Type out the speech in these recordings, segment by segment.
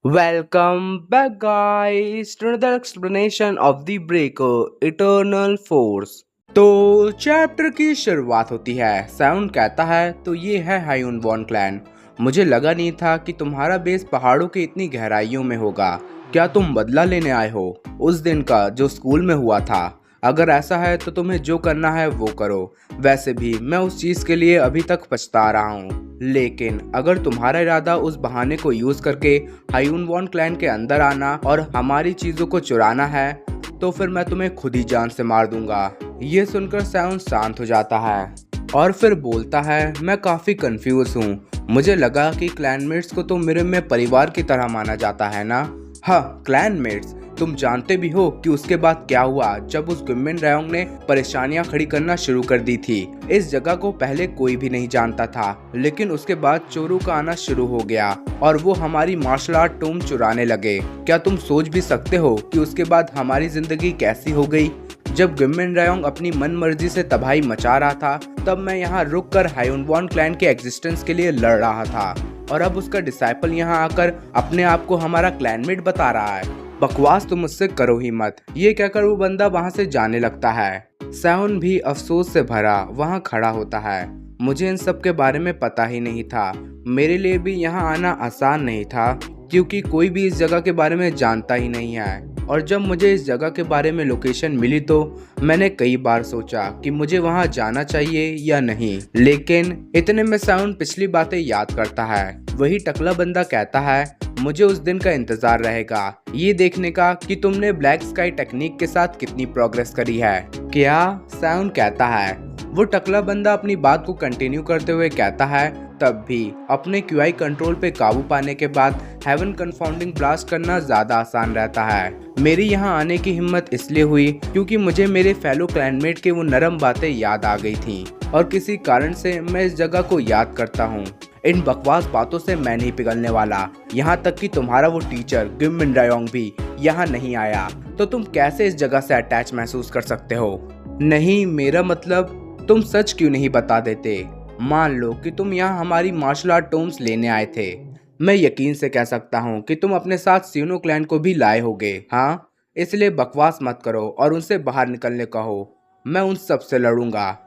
Welcome back, guys, to another explanation of the Breaker Eternal Force। तो chapter की शुरुआत होती है। साउंड कहता है तो ये है हायून वॉन क्लैन। मुझे लगा नहीं था कि तुम्हारा बेस पहाड़ों की इतनी गहराइयों में होगा। क्या तुम बदला लेने आए हो उस दिन का जो स्कूल में हुआ था? अगर ऐसा है तो तुम्हें जो करना है वो करो। वैसे भी मैं उस चीज़ के लिए अभी तक पछता रहा हूँ, लेकिन अगर तुम्हारा इरादा उस बहाने को यूज़ करके हायून वॉन क्लैन के अंदर आना और हमारी चीज़ों को चुराना है तो फिर मैं तुम्हें खुद ही जान से मार दूंगा। ये सुनकर साउंड शांत हो जाता है और फिर बोलता है, मैं काफ़ी कंफ्यूज हूँ। मुझे लगा कि क्लैनमेट्स को तो मेरे में परिवार की तरह माना जाता है ना? हाँ, क्लैनमेट्स। तुम जानते भी हो कि उसके बाद क्या हुआ जब उस गुम्मिन रायोंग ने परेशानियां खड़ी करना शुरू कर दी थी। इस जगह को पहले कोई भी नहीं जानता था, लेकिन उसके बाद चोरों का आना शुरू हो गया और वो हमारी मार्शल आर्ट टोम चुराने लगे। क्या तुम सोच भी सकते हो कि उसके बाद हमारी जिंदगी कैसी हो गई? जब गुम्मिन रायोंग अपनी मन मर्जी से तबाही मचा रहा था, तब मैं यहाँ रुक कर हायून वॉन क्लैन के एग्जिस्टेंस के लिए लड़ रहा था, और अब उसका डिसाइपल यहाँ आकर अपने आप को हमारा क्लैनमेट बता रहा है। बकवास तो मुझसे करो ही मत। ये कहकर वो बंदा वहाँ से जाने लगता है। साउन भी अफसोस से भरा वहाँ खड़ा होता है। मुझे इन सब के बारे में पता ही नहीं था। मेरे लिए भी यहाँ आना आसान नहीं था, क्योंकि कोई भी इस जगह के बारे में जानता ही नहीं है। और जब मुझे इस जगह के बारे में लोकेशन मिली तो मैंने कई बार सोचा कि मुझे वहाँ जाना चाहिए या नहीं, लेकिन इतने में साउंड पिछली बातें याद करता है। वही टकला बंदा कहता है, मुझे उस दिन का इंतजार रहेगा ये देखने का कि तुमने ब्लैक स्काई टेक्निक के साथ कितनी प्रोग्रेस करी है। क्या? साउंड कहता है। वो टकला बंदा अपनी बात को कंटिन्यू करते हुए कहता है, तब भी अपने क्यूआई कंट्रोल पे काबू पाने के बाद हेवन कन्फाउंडिंग ब्लास्ट करना ज्यादा आसान रहता है। मेरी यहाँ आने की हिम्मत इसलिए हुई क्योंकि मुझे मेरे फेलो क्लैनमेट की वो नरम बातें याद आ गई थी, और किसी कारण से मैं इस जगह को याद करता हूँ। इन बकवास बातों से मैं नहीं पिघलने वाला। यहाँ तक कि तुम्हारा वो टीचर गुम्मिन रायोंग भी यहाँ नहीं आया, तो तुम कैसे इस जगह से अटैच महसूस कर सकते हो? नहीं, मेरा मतलब तुम सच क्यों नहीं बता देते? मान लो कि तुम यहाँ हमारी मार्शल आर्ट टोम्स लेने आए थे। मैं यकीन से कह सकता हूँ कि तुम अपने साथ सियोनो क्लैन को भी लाए होगे। हाँ, इसलिए बकवास मत करो और उनसे बाहर निकलने कहो। मैं उन सब से लड़ूंगा।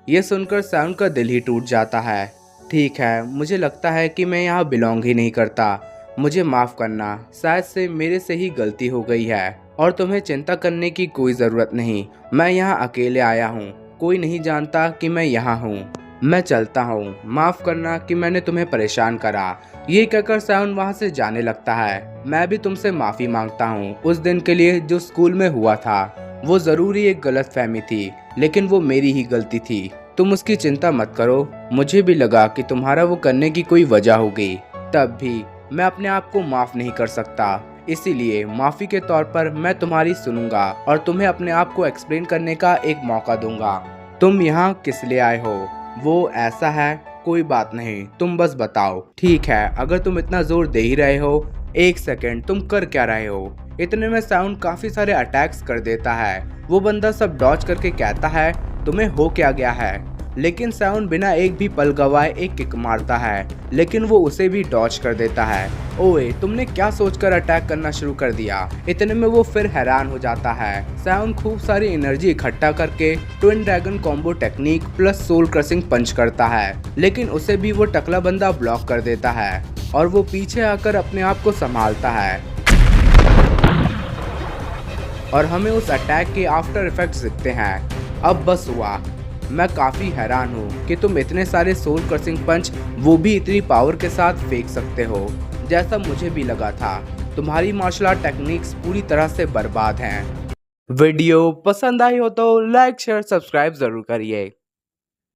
ये सुनकर साउंड का दिल ही टूट जाता है। ठीक है, मुझे लगता है कि मैं यहाँ बिलोंग ही नहीं करता। मुझे माफ़ करना, शायद से मेरे से ही गलती हो गई है, और तुम्हें चिंता करने की कोई ज़रूरत नहीं। मैं यहाँ अकेले आया हूँ, कोई नहीं जानता कि मैं यहाँ हूँ। मैं चलता हूँ, माफ़ करना कि मैंने तुम्हें परेशान करा। ये कहकर साउंड वहाँ से जाने लगता है। मैं भी तुमसे माफ़ी मांगता हूँ उस दिन के लिए जो स्कूल में हुआ था। वो ज़रूरी एक गलतफहमी थी, लेकिन वो मेरी ही गलती थी। तुम उसकी चिंता मत करो। मुझे भी लगा कि तुम्हारा वो करने की कोई वजह होगी, तब भी मैं अपने आप को माफ़ नहीं कर सकता। इसीलिए माफ़ी के तौर पर मैं तुम्हारी सुनूंगा और तुम्हें अपने आप को एक्सप्लेन करने का एक मौका दूंगा। तुम यहाँ किस लिए आए हो? वो ऐसा है, कोई बात नहीं, तुम बस बताओ। ठीक है, अगर तुम इतना जोर दे ही रहे हो, एक सेकेंड, तुम कर क्या रहे हो? इतने में साउंड काफी सारे अटैक्स कर देता है। वो बंदा सब डॉज करके कहता है, तुम्हें हो क्या गया है? लेकिन साउंड बिना एक भी पल गवाए एक किक मारता है, लेकिन वो उसे भी डॉज कर देता है। ओए, तुमने क्या सोचकर अटैक करना शुरू कर दिया? इतने में वो फिर हैरान हो जाता है। साउंड खूब सारी एनर्जी इकट्ठा करके twin dragon combo technique plus soul crushing punch करता है, लेकिन उसे भी वो टकला बंदा ब्लॉक कर देता है और वो पीछे आकर अपने आप को संभालता है, और हमें उस अटैक के आफ्टर इफेक्ट्स दिखते हैं। अब बस हुआ। मैं काफ़ी हैरान हूँ कि तुम इतने सारे सोल क्रशिंग पंच वो भी इतनी पावर के साथ फेंक सकते हो, जैसा मुझे भी लगा था। तुम्हारी मार्शल आर्ट टेक्निक्स पूरी तरह से बर्बाद हैं। वीडियो पसंद आई हो तो लाइक शेयर सब्सक्राइब ज़रूर करिए।